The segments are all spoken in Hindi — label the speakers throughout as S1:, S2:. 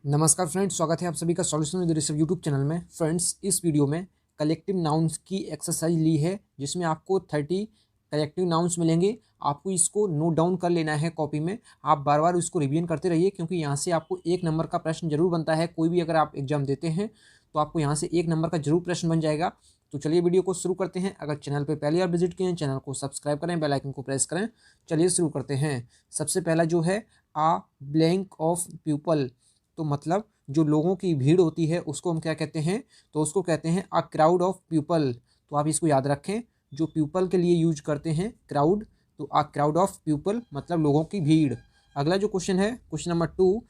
S1: नमस्कार फ्रेंड्स, स्वागत है आप सभी का solution with Rishabh YouTube channel में। फ्रेंड्स, इस वीडियो में कलेक्टिव नाउन्स की एक्सरसाइज ली है, जिसमें आपको 30 कलेक्टिव नाउन्स मिलेंगे। आपको इसको नोट डाउन कर लेना है कॉपी में। आप बार बार इसको रिवीजन करते रहिए, क्योंकि यहाँ से आपको 1 नंबर का प्रश्न जरूर बनता है। कोई भी अगर आप एग्जाम देते हैं तो आपको यहाँ से 1 नंबर का जरूर प्रश्न बन जाएगा। तो चलिए वीडियो को शुरू करते हैं। अगर चैनल पर पहली बार विजिट किए हैं, चैनल को सब्सक्राइब करें, बेल आइकन को प्रेस करें। चलिए शुरू करते हैं। सबसे पहला जो है आ ब्लैंक ऑफ पीपल, तो मतलब जो लोगों की भीड़ होती है उसको हम क्या कहते हैं, तो उसको कहते हैं अ क्राउड ऑफ पीपल। तो आप इसको याद रखें, जो पीपल के लिए यूज करते हैं क्राउड, तो अ क्राउड ऑफ पीपल मतलब लोगों की भीड़। अगला जो क्वेश्चन है, question number 2,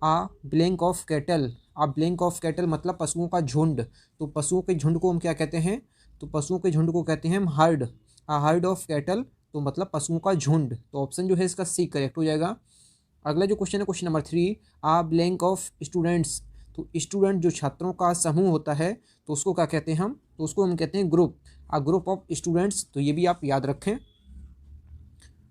S1: a blank of cattle. A blank of cattle मतलब पशुओं का झुंड। तो पशुओं के झुंड को हम क्या कहते हैं, तो पशुओं के झुंड को कहते हैं हम herd. A herd of cattle तो मतलब पशुओं का झुंड। तो ऑप्शन जो है इसका सी करेक्ट हो जाएगा। अगला जो क्वेश्चन है, question number 3, a blank of students. तो स्टूडेंट जो छात्रों का समूह होता है, तो उसको क्या कहते हैं हम, तो उसको हम कहते हैं group. A group of students, तो ये भी आप याद रखें।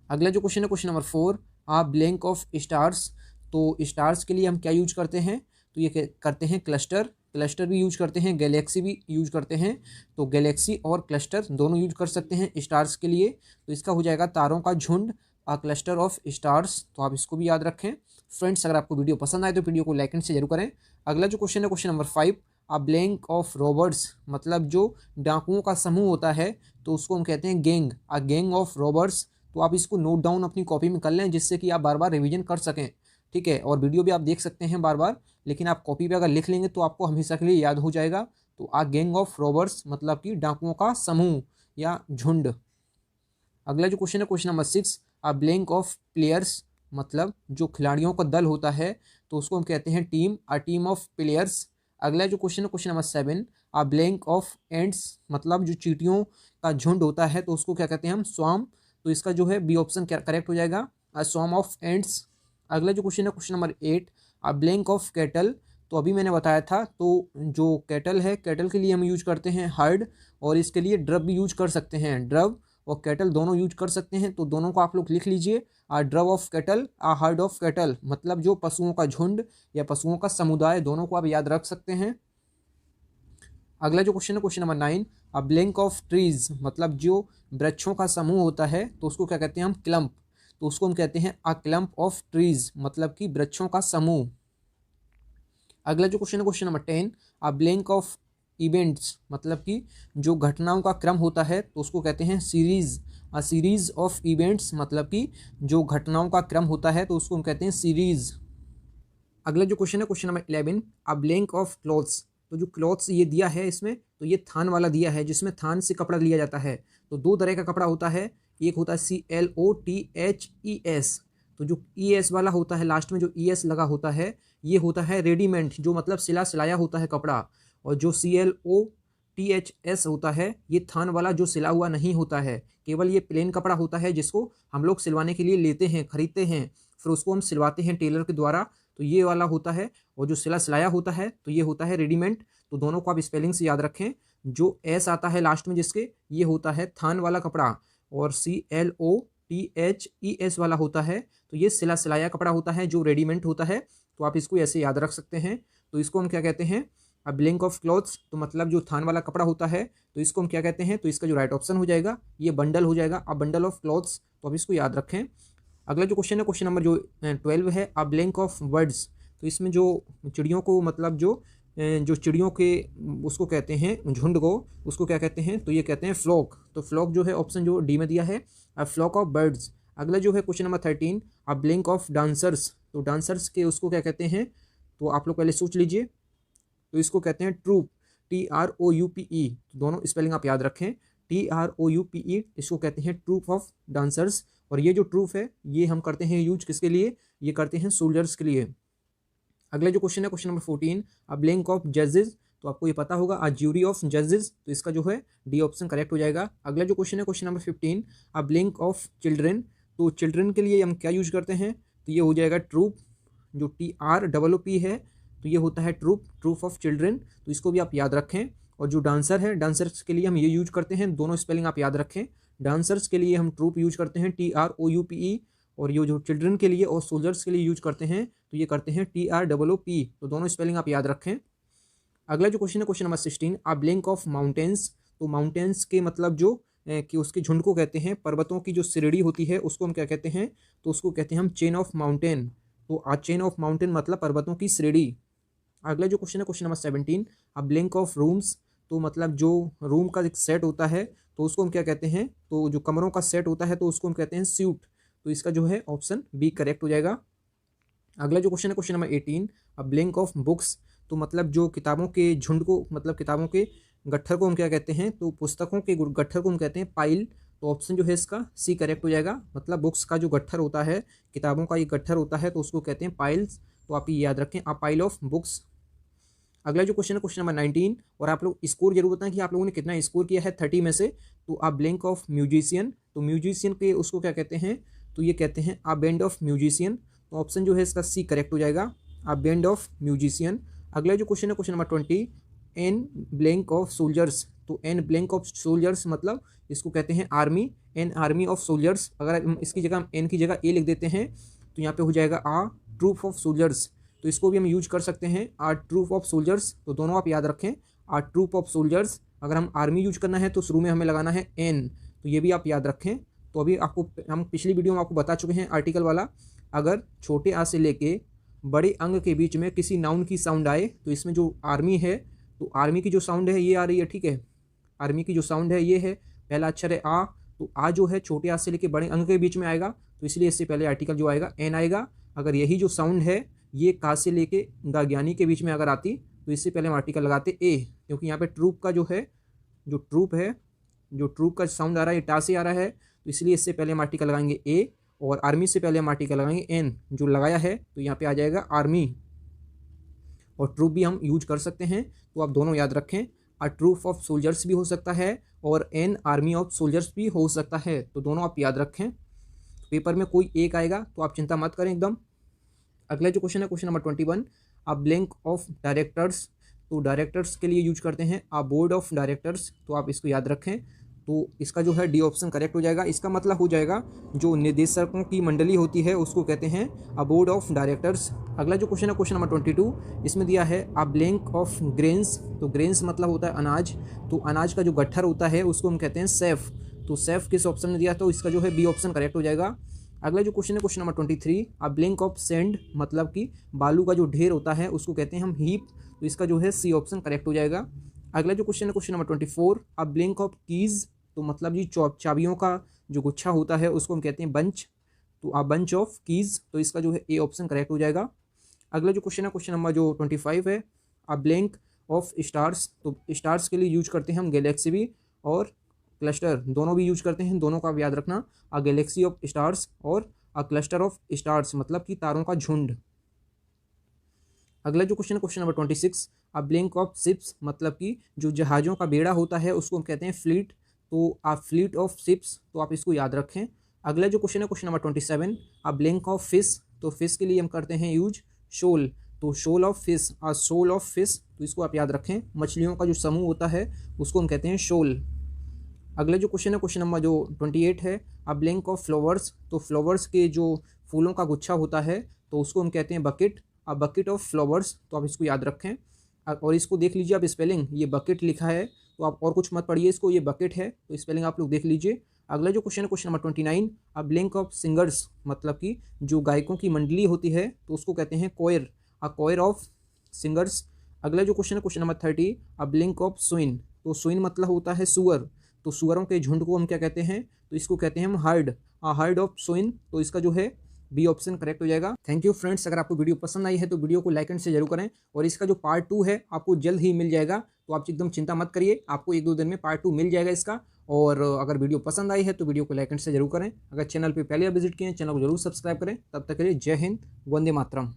S1: अगला जो क्वेश्चन है, question number 4, a blank of stars. तो स्टार्स के लिए हम क्या यूज करते हैं, तो ये करते हैं क्लस्टर। क्लस्टर भी यूज करते हैं, गैलेक्सी भी यूज करते हैं। तो गैलेक्सी और क्लस्टर दोनों यूज कर सकते हैं स्टार्स के लिए। तो इसका हो जाएगा तारों का झुंड, अ क्लस्टर ऑफ स्टार्स। तो आप इसको भी याद रखें। फ्रेंड्स, अगर आपको वीडियो पसंद आए तो वीडियो को लाइक एंड शेयर जरूर करें। अगला जो क्वेश्चन है, question number 5, a blank of robbers. मतलब जो डाकुओं का समूह होता है, तो उसको हम कहते हैं gang. A gang of robbers. तो आप इसको नोट डाउन अपनी कॉपी में कर लें, जिससे कि आप बार बार रिवीजन कर सकें। ठीक है, और वीडियो भी आप देख सकते हैं बार बार, लेकिन आप कॉपी पे अगर लिख लेंगे तो आपको हमेशा के लिए याद हो जाएगा। तो आ गैंग ऑफ रॉबर्स मतलब कि डाकुओं का समूह या झुंड। अगला जो क्वेश्चन है, question number 6, a blank of players. मतलब जो खिलाड़ियों का दल होता है, तो उसको हम कहते हैं team. A team of players. अगला जो क्वेश्चन है, question number 7, a blank of ends. मतलब जो चींटियों का झुंड होता है, तो उसको क्या कहते हैं हम, स्वाम। तो इसका जो है बी ऑप्शन करेक्ट हो जाएगा, अ स्वाम ऑफ एंड्स। अगला जो क्वेश्चन है, question number 8, a blank of cattle. तो अभी मैंने बताया था, तो जो कैटल है, कैटल के लिए हम यूज करते हैं हर्ड, और इसके लिए ड्रब भी यूज कर सकते हैं। ड्रब और कैटल दोनों यूज कर सकते हैं, तो दोनों को आप लोग लिख लीजिए। A drove of cattle, a herd of cattle मतलब जो पशुओं का झुंड या पशुओं का समुदाय, दोनों को आप याद रख सकते हैं। अगला जो क्वेश्चन है, question number 9, a blank of trees. मतलब जो वृक्षों का समूह होता है, तो उसको क्या कहते हैं हम, क्लम्प। तो उसको हम कहते हैं अ क्लम्प ऑफ ट्रीज मतलब कि वृक्षों का समूह। अगला जो क्वेश्चन है, question number 10, a blank of events. मतलब कि जो घटनाओं का क्रम होता है, तो उसको कहते हैं series. A series of events मतलब कि जो घटनाओं का क्रम होता है, तो उसको हम कहते हैं सीरीज। अगला जो क्वेश्चन है, question number 11, a blank of clothes. तो जो क्लॉथ्स ये दिया है इसमें, तो ये थान वाला दिया है, जिसमें थान से कपड़ा लिया जाता है। तो दो तरह का कपड़ा होता है, एक होता है CLOTHES। तो जो ES वाला होता है, लास्ट में जो ES लगा होता है, ये होता है रेडीमेड, जो मतलब सिला सिलाया होता है कपड़ा। और जो CLOTHS होता है, ये थान वाला, जो सिला हुआ नहीं होता है, केवल ये प्लेन कपड़ा होता है, जिसको हम लोग सिलवाने के लिए लेते हैं, खरीदते हैं, फिर उसको हम सिलवाते हैं टेलर के द्वारा। तो ये वाला होता है। और जो सिला सिलाया होता है, तो ये होता है रेडीमेड। तो दोनों को आप स्पेलिंग से याद रखें। जो एस आता है लास्ट में जिसके, ये होता है थान वाला कपड़ा। और CLOTHES वाला होता है, तो ये सिला सिलाया कपड़ा होता है, जो रेडीमेड होता है। तो आप इसको ऐसे याद रख सकते हैं। तो इसको हम क्या कहते हैं, अ ब्लैंक ऑफ क्लॉथ्स। तो मतलब जो थान वाला कपड़ा होता है, तो इसको हम क्या कहते हैं, तो इसका जो राइट ऑप्शन हो जाएगा, ये बंडल हो जाएगा, अ बंडल ऑफ क्लॉथ्स। तो आप इसको याद रखें। अगला जो क्वेश्चन है, क्वेश्चन नंबर जो 12 है, अ ब्लैंक ऑफ वर्ड्स। तो इसमें जो चिड़ियों को, मतलब जो चिड़ियों के, उसको कहते हैं झुंड को, उसको क्या कहते हैं, तो ये कहते हैं फ्लॉक। तो फ्लॉक जो है ऑप्शन जो डी में दिया है, अ फ्लॉक ऑफ बर्ड्स। अगला जो है question number 13, a blank of dancers. तो डांसर्स के उसको क्या कहते हैं, तो आप लोग पहले सोच लीजिए। तो इसको कहते हैं ट्रूप, TROUPE। तो दोनों स्पेलिंग आप याद रखें, TROUPE, इसको कहते हैं ट्रूप ऑफ डांसर्स। और ये जो ट्रूप है, ये हम करते हैं यूज किसके लिए, ये करते हैं सोल्जर्स के लिए। अगला जो क्वेश्चन है, question number 14, a blank of जजेस। तो आपको ये पता होगा, अ ज्यूरी ऑफ जजेस। तो इसका जो है डी ऑप्शन करेक्ट हो जाएगा। अगला जो क्वेश्चन है, question number 15, a blank of children. तो चिल्ड्रेन के लिए हम क्या यूज करते हैं, तो ये हो जाएगा ट्रूप, जो TROOP है। तो ये होता है ट्रूप, ट्रूप ऑफ चिल्ड्रेन। तो इसको भी आप याद रखें। और जो डांसर है, डांसर्स के लिए हम ये यूज करते हैं, दोनों स्पेलिंग आप याद रखें। डांसर्स के लिए हम ट्रूप यूज करते हैं, TROUPE। और ये जो चिल्ड्रन के लिए और सोल्जर्स के लिए यूज करते हैं तो ये करते हैं TROOP। तो दोनों स्पेलिंग आप याद रखें। अगला जो क्वेश्चन है question number 16, a blank of mountains. तो माउंटेन्स के मतलब जो कि उसके झुंड को कहते हैं, पर्वतों की जो श्रेणी होती है उसको हम क्या कहते हैं, तो उसको कहते हैं हम चेन ऑफ माउंटेन। तो आ चेन ऑफ माउंटेन मतलब पर्वतों की श्रेणी। अगला जो क्वेश्चन है question number 17, a blank of rooms. तो मतलब जो रूम का एक सेट होता है तो उसको हम क्या कहते हैं, तो जो कमरों का सेट होता है तो उसको हम कहते हैं स्यूट। तो इसका जो है ऑप्शन बी करेक्ट हो जाएगा। अगला जो क्वेश्चन है question number 18, a blank of books. तो मतलब जो किताबों के झुंड को, मतलब किताबों के गट्ठर को हम क्या कहते हैं, तो पुस्तकों के गट्ठर को हम कहते हैं पाइल। तो ऑप्शन जो है इसका सी करेक्ट हो जाएगा। मतलब बुक्स का जो गट्ठर होता है, किताबों का ये गट्ठर होता है तो उसको कहते हैं पाइल्स। तो आप ये याद रखें, अ पाइल ऑफ बुक्स। अगला जो क्वेश्चन है क्वेश्चन नंबर 19, और आप लोग स्कोर जरूर बताएं कि आप लोगों ने कितना स्कोर किया है 30 में से। तो आ ब्लैंक ऑफ म्यूजिशियन। तो म्यूजिशियन के उसको क्या कहते हैं, तो ये कहते हैं आ बैंड ऑफ म्यूजिशियन। तो ऑप्शन जो है इसका सी करेक्ट हो जाएगा, आ बैंड ऑफ म्यूजिशियन। अगला जो क्वेश्चन है question number 20, N blank of soldiers. तो एन ब्लैंक ऑफ सोल्जर्स मतलब इसको कहते हैं army, an army of soldiers. अगर हम इसकी जगह एन की जगह ए लिख देते हैं तो यहाँ पे हो जाएगा आ ट्रूप ऑफ सोल्जर्स। तो इसको भी हम यूज कर सकते हैं, आ ट्रूप ऑफ सोल्जर्स। तो दोनों आप याद रखें, आ ट्रूप ऑफ सोल्जर्स। अगर हम आर्मी यूज करना है तो शुरू में हमें लगाना है एन, तो ये भी आप याद रखें। तो अभी आपको हम पिछली वीडियो में आपको बता चुके हैं आर्टिकल वाला, अगर छोटे आ से लेके बड़े अंग के बीच में किसी नाउन की साउंड आए तो इसमें जो आर्मी है, तो आर्मी की जो साउंड है ये आ रही है, ठीक है। आर्मी की जो साउंड है ये है, पहला अक्षर है आ। तो आ जो है छोटे आ से लेके बड़े अंग के बीच में आएगा, तो इसलिए इससे पहले आर्टिकल जो आएगा एन आएगा। अगर यही जो साउंड है ये का से लेके गाज्ञानी के बीच में अगर आती तो इससे पहले हम आर्टिकल लगाते ए, क्योंकि यहाँ पे ट्रूप का जो है, जो ट्रूप है, जो ट्रूप का साउंड आ रहा है ये टा से आ रहा है, तो इसलिए इससे पहले हम आर्टिकल लगाएंगे ए, और आर्मी से पहले हम आर्टिकल लगाएंगे एन। जो लगाया है तो यहाँ पे आ जाएगा आर्मी। और ट्रूप भी हम यूज कर सकते हैं, तो आप दोनों याद रखें, अ ट्रूप ऑफ सोल्जर्स भी हो सकता है और एन आर्मी ऑफ सोल्जर्स भी हो सकता है। तो दोनों आप याद रखें। पेपर में कोई एक आएगा तो आप चिंता मत करें एकदम। अगला जो क्वेश्चन है question number 21, a blank of directors. तो डायरेक्टर्स के लिए यूज करते हैं आ बोर्ड ऑफ डायरेक्टर्स। तो आप इसको याद रखें। तो इसका जो है डी ऑप्शन करेक्ट हो जाएगा। इसका मतलब हो जाएगा जो निदेशकों की मंडली होती है उसको कहते हैं आ बोर्ड ऑफ डायरेक्टर्स। अगला जो क्वेश्चन है क्वेश्चन नंबर 22, इसमें दिया है आ ब्लैंक ऑफ ग्रेन्स। तो ग्रेन्स मतलब होता है अनाज। तो अनाज का जो गट्ठर होता है उसको हम कहते हैं सैफ। तो सैफ किस ऑप्शन में दिया, तो इसका जो है बी ऑप्शन करेक्ट हो जाएगा। अगला जो क्वेश्चन है question number 23, a blank of sand मतलब कि बालू का जो ढेर होता है उसको कहते हैं हम हीप। तो इसका जो है सी ऑप्शन करेक्ट हो जाएगा। अगला जो क्वेश्चन है question number 24, a blank of keys. तो मतलब जी चाबियों का जो गुच्छा होता है उसको हम कहते हैं बंच। तो आ बंच ऑफ कीज। तो इसका जो है ए ऑप्शन करेक्ट हो जाएगा। अगला जो क्वेश्चन है क्वेश्चन नंबर जो 25 है, आ ब्लैंक ऑफ स्टार्स। तो स्टार्स के लिए यूज करते हैं हम गैलेक्सी भी और क्लस्टर, दोनों भी यूज करते हैं। दोनों का आप याद रखना, अ गैलेक्सी ऑफ स्टार्स और अ क्लस्टर ऑफ स्टार्स मतलब कि तारों का झुंड। अगला जो क्वेश्चन है question number 26, a blank of ships मतलब कि जो जहाज़ों का बेड़ा होता है उसको हम कहते हैं फ्लीट। तो आप फ्लीट ऑफ शिप्स, तो आप इसको याद रखें। अगला जो क्वेश्चन है question number 27, a blank of fish. तो फिश के लिए हम करते हैं यूज शोल। तो shoal of fish, a shoal of fish. तो इसको आप याद रखें, मछलियों का जो समूह होता है उसको हम कहते हैं शोल। अगला जो क्वेश्चन है क्वेश्चन नंबर जो 28 है, अ ब्लैंक ऑफ फ्लावर्स। तो फ्लावर्स के जो फूलों का गुच्छा होता है तो उसको हम कहते हैं bucket, a bucket of flowers. तो आप इसको याद रखें। और इसको देख लीजिए आप स्पेलिंग, ये बकेट लिखा है तो आप और कुछ मत पढ़िए इसको, ये बकेट है तो स्पेलिंग आप लोग देख लीजिए। अगला जो क्वेश्चन है question number 29, a blank of singers मतलब कि जो गायकों की मंडली होती है तो उसको कहते हैं कोयर, अ कोयर ऑफ सिंगर्स। अगला जो क्वेश्चन है question number 30, a blank of swine. तो स्विन मतलब होता है सुअर। तो सुअरों के झुंड को हम क्या कहते हैं, तो इसको कहते हैं हम heard, a herd of swine. तो इसका जो है बी ऑप्शन करेक्ट हो जाएगा। थैंक यू फ्रेंड्स, अगर आपको वीडियो पसंद आई है तो वीडियो को लाइक एंड से जरूर करें, और इसका जो पार्ट 2 है आपको जल्द ही मिल जाएगा। तो आप एकदम चिंता मत करिए, आपको 1-2 दिन में पार्ट 2 मिल जाएगा इसका। और अगर वीडियो पसंद आई है तो वीडियो को लाइक एंड से जरूर करें। अगर चैनल पर पहले विजिट किए हैं चैनल को जरूर सब्सक्राइब करें। तब तक के लिए जय हिंद, वंदे मातरम।